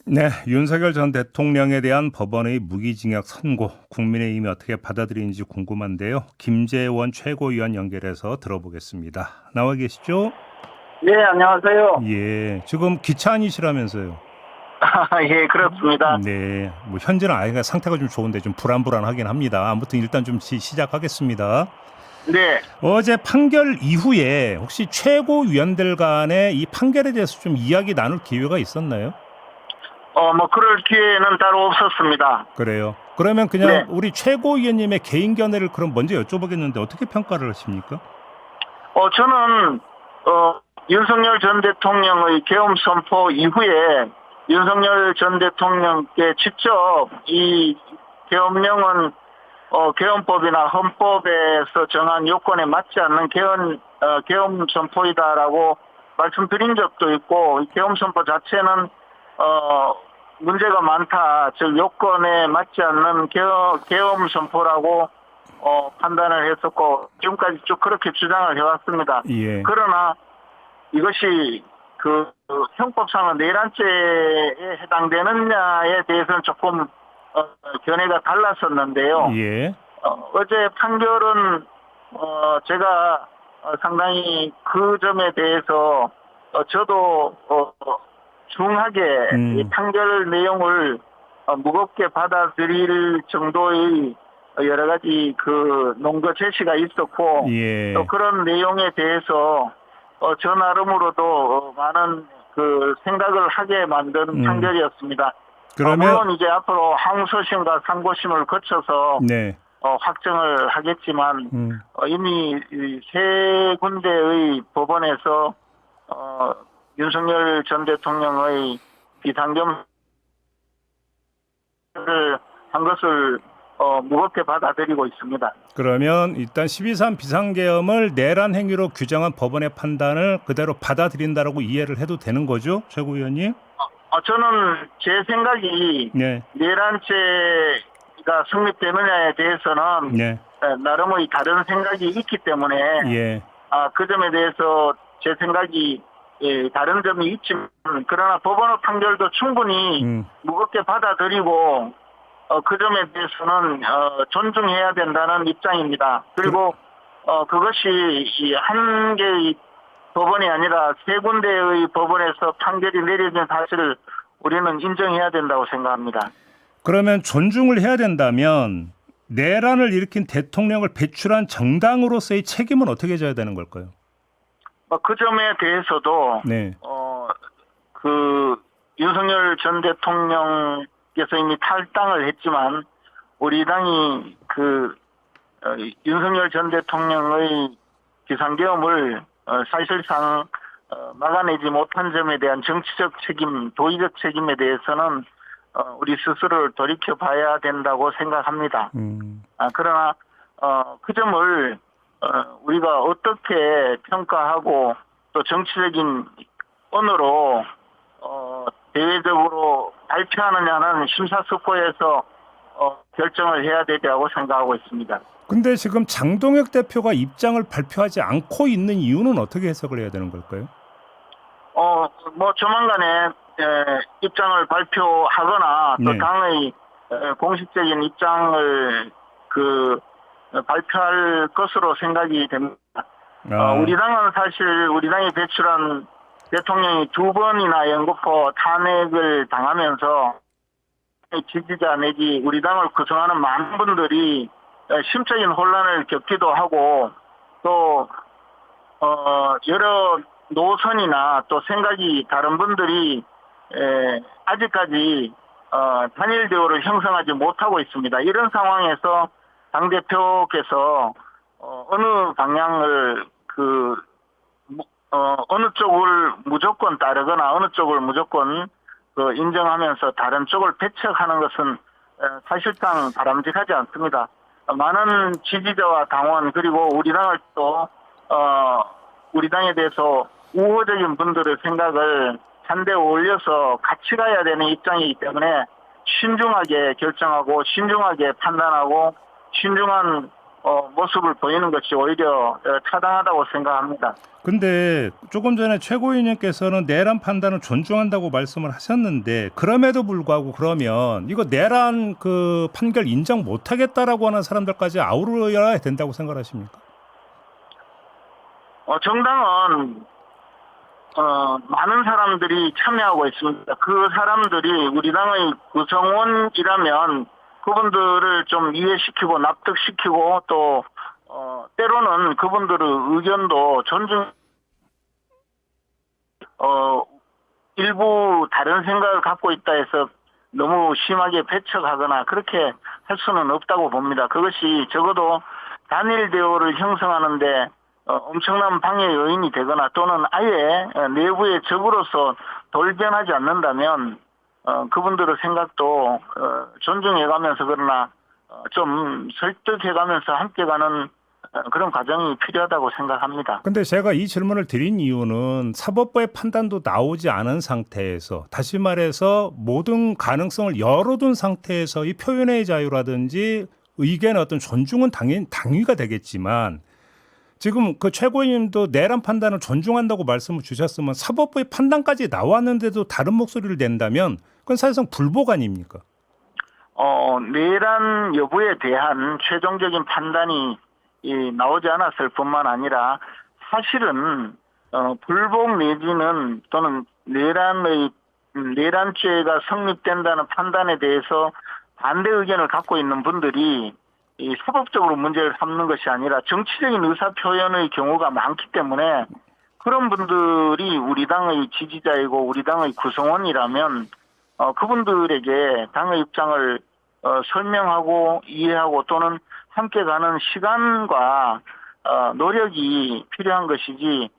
네, 윤석열 전 대통령에 대한 법원의 무기징역 선고, 국민의힘이 어떻게 받아들이는지 궁금한데요. 김재원 최고위원 연결해서 들어보겠습니다. 나와 계시죠? 네, 안녕하세요. 예, 지금 기차 안이시라면서요. 예, 그렇습니다. 네, 뭐 현재는 아이가 상태가 좀 좋은데 좀 불안불안하긴 합니다. 아무튼 일단 좀 시작하겠습니다. 네, 어제 판결 이후에 혹시 최고위원들 간에 이 판결에 대해서 좀 이야기 나눌 기회가 있었나요? 그럴 기회는 따로 없었습니다. 그래요. 그러면 그냥 네, 우리 최고위원님의 개인 견해를 그럼 먼저 여쭤보겠는데 어떻게 평가를 하십니까? 저는, 윤석열 전 대통령의 계엄 선포 이후에 윤석열 전 대통령께 직접 이 계엄령은, 계엄법이나 헌법에서 정한 요건에 맞지 않는 계엄 선포이다라고 말씀드린 적도 있고, 이 계엄 선포 자체는, 어, 문제가 많다. 즉 요건에 맞지 않는 계엄 선포라고 판단을 했었고 지금까지 쭉 그렇게 주장을 해왔습니다. 예. 그러나 이것이 그 형법상은 내란죄에 해당되느냐에 대해서는 조금 견해가 달랐었는데요. 예. 어제 판결은 제가 상당히 그 점에 대해서 저도 중하게 이 음. 판결 내용을 무겁게 받아들일 정도의 여러 가지 그 논거 제시가 있었고 또 예. 그런 내용에 대해서 저 나름으로도 많은 그 생각을 하게 만든 음. 판결이었습니다. 그러면 물론 이제 앞으로 항소심과 상고심을 거쳐서 네. 확정을 하겠지만 음. 이미 이세 군데의 법원에서 윤석열 전 대통령의 비상겸을 한 것을 무겁게 받아들이고 있습니다. 그러면 일단 12.3 비상계엄을 내란 행위로 규정한 법원의 판단을 그대로 받아들인다라고 이해를 해도 되는 거죠, 최고위원님? 저는 제 생각이 네. 내란죄가 성립되느냐에 대해서는 네. 나름의 다른 생각이 있기 때문에 예. 그 점에 대해서 제 생각이 다른 점이 있지만 그러나 법원의 판결도 충분히 음. 무겁게 받아들이고 그 점에 대해서는 존중해야 된다는 입장입니다. 그리고 그것이 이 한 개의 법원이 아니라 세 군데의 법원에서 판결이 내려진 사실을 우리는 인정해야 된다고 생각합니다. 그러면 존중을 해야 된다면 내란을 일으킨 대통령을 배출한 정당으로서의 책임은 어떻게 져야 되는 걸까요? 그 점에 대해서도 네. 그 윤석열 전 대통령께서 이미 탈당을 했지만 우리 당이 그 윤석열 전 대통령의 비상계엄을 사실상 막아내지 못한 점에 대한 정치적 책임, 도의적 책임에 대해서는 우리 스스로를 돌이켜봐야 된다고 생각합니다. 그러나 그 점을 우리가 어떻게 평가하고 또 정치적인 언어로 대외적으로 발표하느냐는 심사숙고해서 결정을 해야 되리라고 생각하고 있습니다. 근데 지금 장동혁 대표가 입장을 발표하지 않고 있는 이유는 어떻게 해석을 해야 되는 걸까요? 조만간에 입장을 발표하거나 또 네. 당의 공식적인 입장을 발표할 것으로 생각이 됩니다. 우리 당은 사실 우리 당이 배출한 대통령이 두 번이나 연거푸 탄핵을 당하면서 지지자 내지 우리 당을 구성하는 많은 분들이 심적인 혼란을 겪기도 하고 또 여러 노선이나 또 생각이 다른 분들이 아직까지 단일 대우를 형성하지 못하고 있습니다. 이런 상황에서 당대표께서 어느 방향을 어느 쪽을 무조건 따르거나 어느 쪽을 무조건 인정하면서 다른 쪽을 배척하는 것은 사실상 바람직하지 않습니다. 많은 지지자와 당원 그리고 우리 당을 또 우리 당에 대해서 우호적인 분들의 생각을 한데 올려서 같이 가야 되는 입장이기 때문에 신중하게 결정하고 신중하게 판단하고 신중한 모습을 보이는 것이 오히려 타당하다고 생각합니다. 근데 조금 전에 최고위원님께서는 내란 판단을 존중한다고 말씀을 하셨는데 그럼에도 불구하고 그러면 이거 내란 그 판결 인정 못하겠다라고 하는 사람들까지 아우러야 된다고 생각하십니까? 정당은 많은 사람들이 참여하고 있습니다. 그 사람들이 우리 당의 구성원이라면 그분들을 좀 이해시키고 납득시키고 또 때로는 그분들의 의견도 존중 일부 다른 생각을 갖고 있다 해서 너무 심하게 배척하거나 그렇게 할 수는 없다고 봅니다. 그것이 적어도 단일 대우를 형성하는데 엄청난 방해 요인이 되거나 또는 아예 내부의 적으로서 돌변하지 않는다면 그분들의 생각도 존중해가면서 그러나 좀 설득해가면서 함께 가는 그런 과정이 필요하다고 생각합니다. 근데 제가 이 질문을 드린 이유는 사법부의 판단도 나오지 않은 상태에서 다시 말해서 모든 가능성을 열어둔 상태에서 이 표현의 자유라든지 의견의 어떤 존중은 당위가 되겠지만 지금 그 최고위님도 내란 판단을 존중한다고 말씀을 주셨으면 사법부의 판단까지 나왔는데도 다른 목소리를 낸다면 그건 사실상 불복 아닙니까? 내란 여부에 대한 최종적인 판단이 나오지 않았을 뿐만 아니라 사실은 불복 내지는 또는 내란죄가 성립된다는 판단에 대해서 반대 의견을 갖고 있는 분들이 이 사법적으로 문제를 삼는 것이 아니라 정치적인 의사 표현의 경우가 많기 때문에 그런 분들이 우리 당의 지지자이고 우리 당의 구성원이라면 그분들에게 당의 입장을 설명하고 이해하고 또는 함께 가는 시간과 노력이 필요한 것이지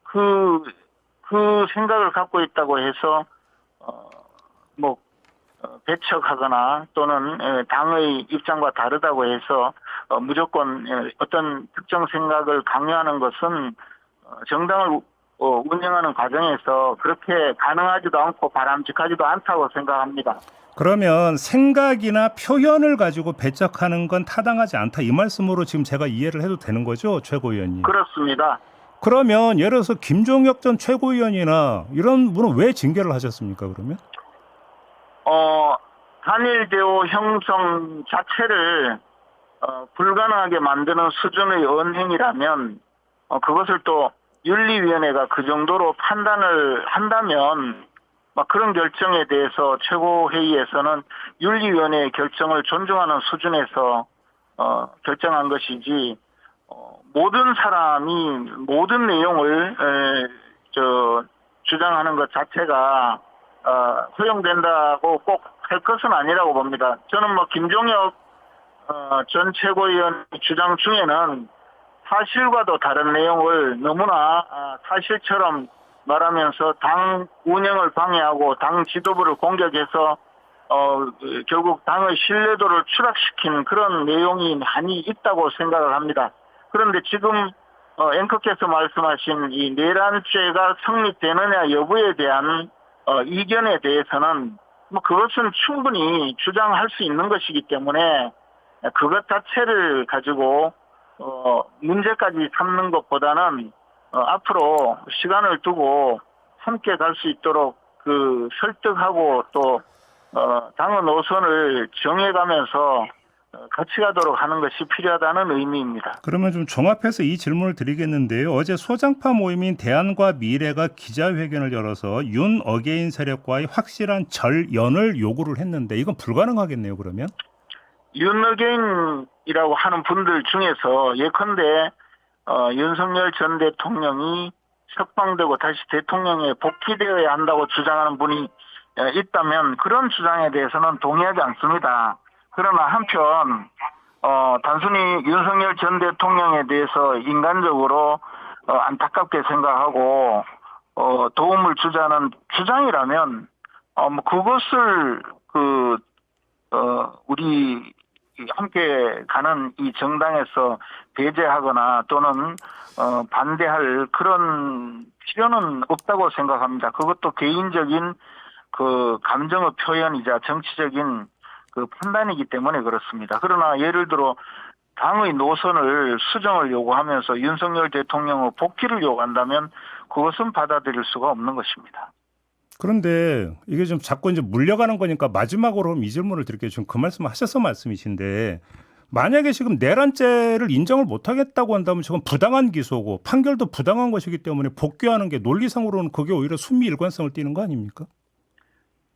그 생각을 갖고 있다고 해서 배척하거나 또는 당의 입장과 다르다고 해서 무조건 어떤 특정 생각을 강요하는 것은 정당을 운영하는 과정에서 그렇게 가능하지도 않고 바람직하지도 않다고 생각합니다. 그러면 생각이나 표현을 가지고 배척하는 건 타당하지 않다 이 말씀으로 지금 제가 이해를 해도 되는 거죠, 최고위원님? 그렇습니다. 그러면 예를 들어서 김종혁 전 최고위원이나 이런 분은 왜 징계를 하셨습니까, 그러면? 단일 대우 형성 자체를 불가능하게 만드는 수준의 언행이라면 그것을 또 윤리위원회가 그 정도로 판단을 한다면 그런 결정에 대해서 최고회의에서는 윤리위원회의 결정을 존중하는 수준에서 결정한 것이지 모든 사람이 모든 내용을 주장하는 것 자체가 허용된다고 꼭 할 것은 아니라고 봅니다. 저는 김종혁 전 최고위원 주장 중에는 사실과도 다른 내용을 너무나 사실처럼 말하면서 당 운영을 방해하고 당 지도부를 공격해서 결국 당의 신뢰도를 추락시킨 그런 내용이 많이 있다고 생각을 합니다. 그런데 지금 앵커께서 말씀하신 이 내란죄가 성립되느냐 여부에 대한 이견에 대해서는 그것은 충분히 주장할 수 있는 것이기 때문에 그것 자체를 가지고 문제까지 삼는 것보다는 앞으로 시간을 두고 함께 갈 수 있도록 설득하고 또 당의 노선을 정해가면서 같이 가도록 하는 것이 필요하다는 의미입니다. 그러면 좀 종합해서 이 질문을 드리겠는데요. 어제 소장파 모임인 대안과 미래가 기자회견을 열어서 윤 어게인 세력과의 확실한 절연을 요구를 했는데 이건 불가능하겠네요, 그러면? 윤 어게인이라고 하는 분들 중에서 예컨대 윤석열 전 대통령이 석방되고 다시 대통령에 복귀되어야 한다고 주장하는 분이 있다면 그런 주장에 대해서는 동의하지 않습니다. 그러나 한편 단순히 윤석열 전 대통령에 대해서 인간적으로 안타깝게 생각하고 도움을 주자는 주장이라면 그것을 우리 함께 가는 이 정당에서 배제하거나 또는 반대할 그런 필요는 없다고 생각합니다. 그것도 개인적인 감정의 표현이자 정치적인 판단이기 때문에 그렇습니다. 그러나 예를 들어 당의 노선을 수정을 요구하면서 윤석열 대통령의 복귀를 요구한다면 그것은 받아들일 수가 없는 것입니다. 그런데 이게 좀 자꾸 이제 물려가는 거니까 마지막으로 그럼 이 질문을 드릴게요. 지금 그 말씀 하셔서 말씀이신데 만약에 지금 내란죄를 인정을 못하겠다고 한다면 저건 부당한 기소고 판결도 부당한 것이기 때문에 복귀하는 게 논리상으로는 그게 오히려 순미 일관성을 띠는 거 아닙니까?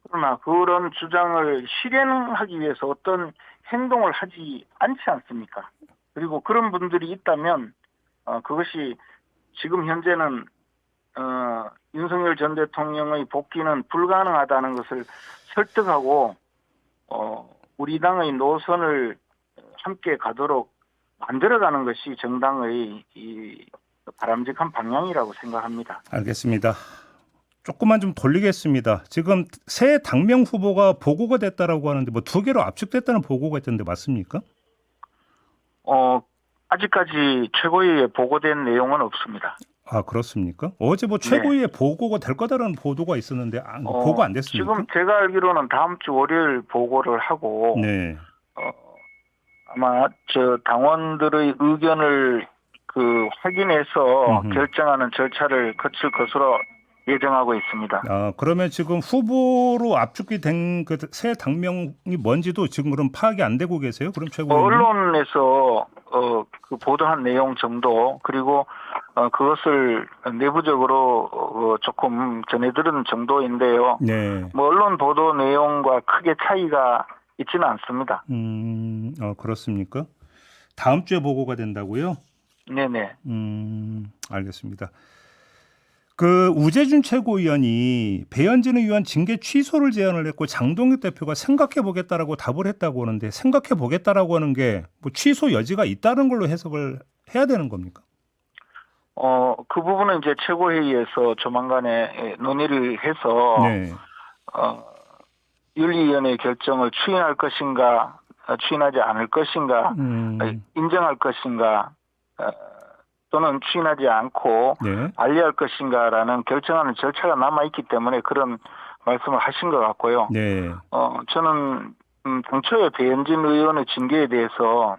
그러나 그런 주장을 실현하기 위해서 어떤 행동을 하지 않지 않습니까? 그리고 그런 분들이 있다면 그것이 지금 현재는 윤석열 전 대통령의 복귀는 불가능하다는 것을 설득하고 우리 당의 노선을 함께 가도록 만들어가는 것이 정당의 이 바람직한 방향이라고 생각합니다. 알겠습니다. 조금만 좀 돌리겠습니다. 지금 새 당명 후보가 보고가 됐다라고 하는데 뭐 2개로 압축됐다는 보고가 있던데 맞습니까? 아직까지 최고위에 보고된 내용은 없습니다. 아 그렇습니까? 어제 뭐 최고위에 보고가 될 거다라는 보도가 있었는데 보고 안 됐습니까? 지금 제가 알기로는 다음 주 월요일 보고를 하고 네. 아마 저 당원들의 의견을 확인해서 결정하는 절차를 거칠 것으로 예정하고 있습니다. 아 그러면 지금 후보로 압축이 된 그 새 당명이 뭔지도 지금 그럼 파악이 안 되고 계세요? 그럼 최고위는? 언론에서 그 보도한 내용 정도 그리고 그것을 내부적으로 조금 전해들은 정도인데요. 네. 뭐 언론 보도 내용과 크게 차이가 있지는 않습니다. 그렇습니까? 다음 주에 보고가 된다고요? 네네. 알겠습니다. 그 우재준 최고위원이 배현진 의원 징계 취소를 제안을 했고 장동혁 대표가 생각해 보겠다라고 답을 했다고 하는데 생각해 보겠다라고 하는 게 뭐 취소 여지가 있다는 걸로 해석을 해야 되는 겁니까? 그 부분은 이제 최고회의에서 조만간에 논의를 해서 네. 윤리위원회 결정을 추인할 것인가, 추인하지 않을 것인가, 인정할 것인가, 또는 추인하지 않고 네. 반려할 것인가라는 결정하는 절차가 남아있기 때문에 그런 말씀을 하신 것 같고요. 네. 저는 당초에 배현진 의원의 징계에 대해서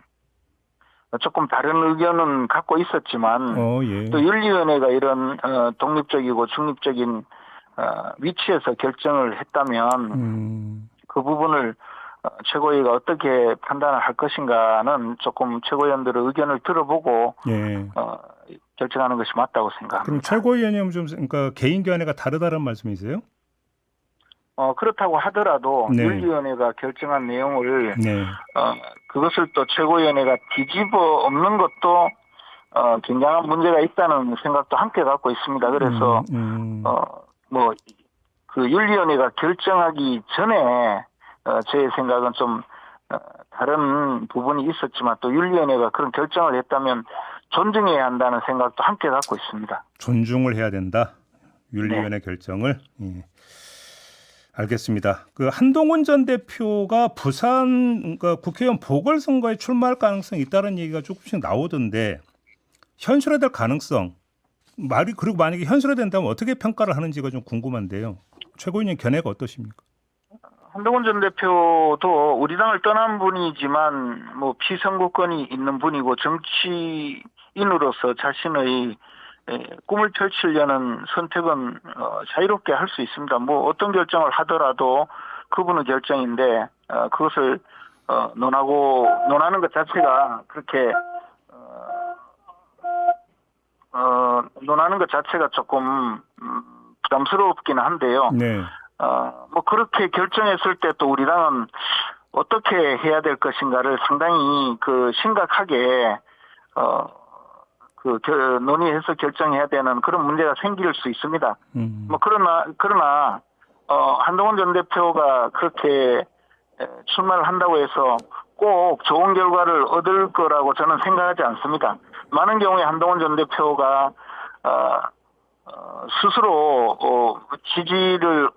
조금 다른 의견은 갖고 있었지만 예. 또 윤리위원회가 이런 독립적이고 중립적인 위치에서 결정을 했다면 그 부분을 최고위가 어떻게 판단을 할 것인가는 조금 최고위원들의 의견을 들어보고 네. 결정하는 것이 맞다고 생각합니다. 그럼 최고위원님 좀 그러니까 개인 견해가 다르다는 말씀이세요? 그렇다고 하더라도 네. 윤리위원회가 결정한 내용을 네. 그것을 또 최고위원회가 뒤집어 엎는 것도 굉장한 문제가 있다는 생각도 함께 갖고 있습니다. 그래서 뭐 그 윤리위원회가 결정하기 전에 제 생각은 좀 다른 부분이 있었지만 또 윤리위원회가 그런 결정을 했다면 존중해야 한다는 생각도 함께 갖고 있습니다. 존중을 해야 된다. 윤리위원회 결정을. 예. 알겠습니다. 그 한동훈 전 대표가 부산 그러니까 국회의원 보궐선거에 출마할 가능성이 있다는 얘기가 조금씩 나오던데 현실화될 가능성 그리고 만약에 현실화된다면 어떻게 평가를 하는지가 좀 궁금한데요. 최고위원 견해가 어떠십니까? 한동훈 전 대표도 우리 당을 떠난 분이지만 뭐 피선거권이 있는 분이고 정치인으로서 자신의 꿈을 펼치려는 선택은 자유롭게 할 수 있습니다. 뭐 어떤 결정을 하더라도 그분의 결정인데 그것을 논하는 것 자체가 그렇게 논하는 것 자체가 조금 부담스럽기는 한데요. 네. 뭐 그렇게 결정했을 때 또 우리 당은 어떻게 해야 될 것인가를 상당히 심각하게 논의해서 결정해야 되는 그런 문제가 생길 수 있습니다. 뭐 그러나 한동훈 전 대표가 그렇게 출마를 한다고 해서 꼭 좋은 결과를 얻을 거라고 저는 생각하지 않습니다. 많은 경우에 한동훈 전 대표가 스스로 지지를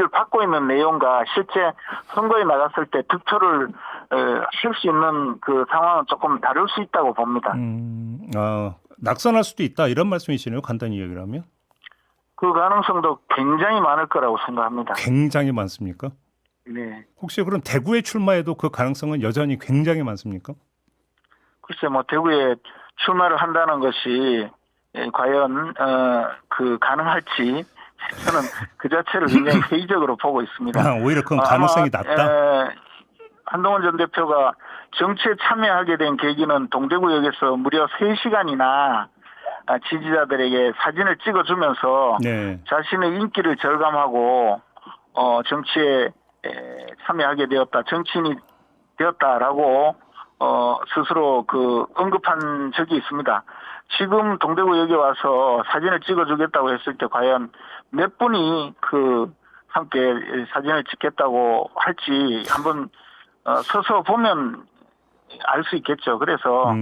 받고 있는 내용과 실제 선거에 나갔을 때 득표를 할 수 있는 그 상황은 조금 다를 수 있다고 봅니다. 낙선할 수도 있다 이런 말씀이시네요. 간단히 이야기를 하면. 그 가능성도 굉장히 많을 거라고 생각합니다. 굉장히 많습니까? 네. 혹시 그럼 대구에 출마해도 그 가능성은 여전히 굉장히 많습니까? 글쎄 뭐 대구에 출마를 한다는 것이 과연 그 가능할지 저는 그 자체를 굉장히 회의적으로 보고 있습니다. 오히려 그건 아마 가능성이 낮다. 한동훈 전 대표가 정치에 참여하게 된 계기는 동대구역에서 무려 3시간이나 지지자들에게 사진을 찍어주면서 네. 자신의 인기를 절감하고 정치에 참여하게 되었다, 정치인이 되었다라고 스스로 그 언급한 적이 있습니다. 지금 동대구역에 와서 사진을 찍어주겠다고 했을 때 과연 몇 분이 그 함께 사진을 찍겠다고 할지 한번 서서 보면 알 수 있겠죠. 그래서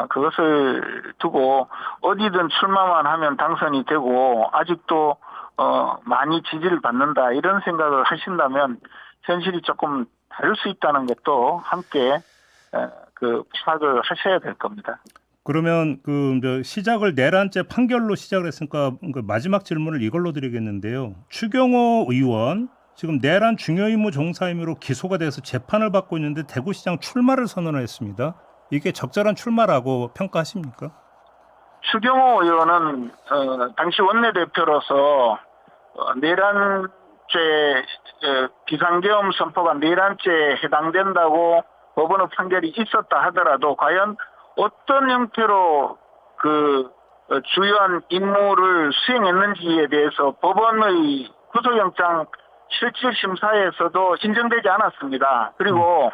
그것을 두고 어디든 출마만 하면 당선이 되고 아직도 많이 지지를 받는다 이런 생각을 하신다면 현실이 조금 다를 수 있다는 것도 함께 그 파악을 하셔야 될 겁니다. 그러면 그 이제 시작을 내란죄 판결로 시작을 했으니까 그 마지막 질문을 이걸로 드리겠는데요. 추경호 의원 지금 내란 중요 임무 종사 혐의로 기소가 돼서 재판을 받고 있는데 대구시장 출마를 선언을 했습니다. 이게 적절한 출마라고 평가하십니까? 추경호 의원은 당시 원내대표로서 내란죄 비상계엄 선포가 내란죄에 해당된다고 법원의 판결이 있었다 하더라도 과연 어떤 형태로 그 주요한 임무를 수행했는지에 대해서 법원의 구속영장 실질심사에서도 인정되지 않았습니다. 그리고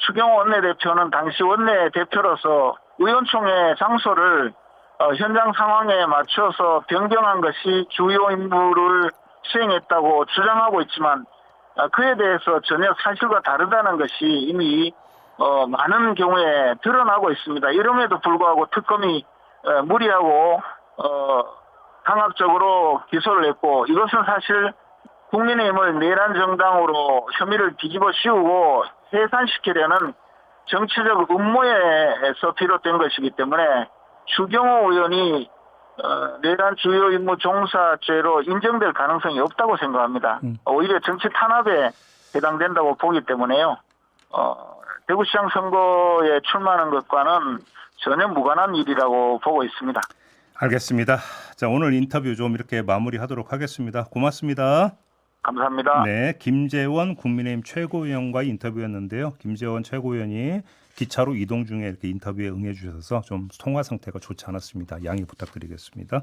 추경호 원내대표는 당시 원내대표로서 의원총회 장소를 현장 상황에 맞춰서 변경한 것이 주요 임무를 수행했다고 주장하고 있지만 그에 대해서 전혀 사실과 다르다는 것이 이미 많은 경우에 드러나고 있습니다. 이름에도 불구하고 특검이 무리하고 강압적으로 기소를 했고 이것은 사실 국민의힘을 내란 정당으로 혐의를 뒤집어 씌우고 해산시키려는 정치적 음모에서 비롯된 것이기 때문에 추경호 의원이 내란 주요 임무 종사죄로 인정될 가능성이 없다고 생각합니다. 오히려 정치 탄압에 해당된다고 보기 때문에요. 대구시장 선거에 출마하는 것과는 전혀 무관한 일이라고 보고 있습니다. 알겠습니다. 자, 오늘 인터뷰 좀 이렇게 마무리하도록 하겠습니다. 고맙습니다. 감사합니다. 네, 김재원 국민의힘 최고위원과의 인터뷰였는데요. 김재원 최고위원이 기차로 이동 중에 이렇게 인터뷰에 응해 주셔서 좀 통화 상태가 좋지 않았습니다. 양해 부탁드리겠습니다.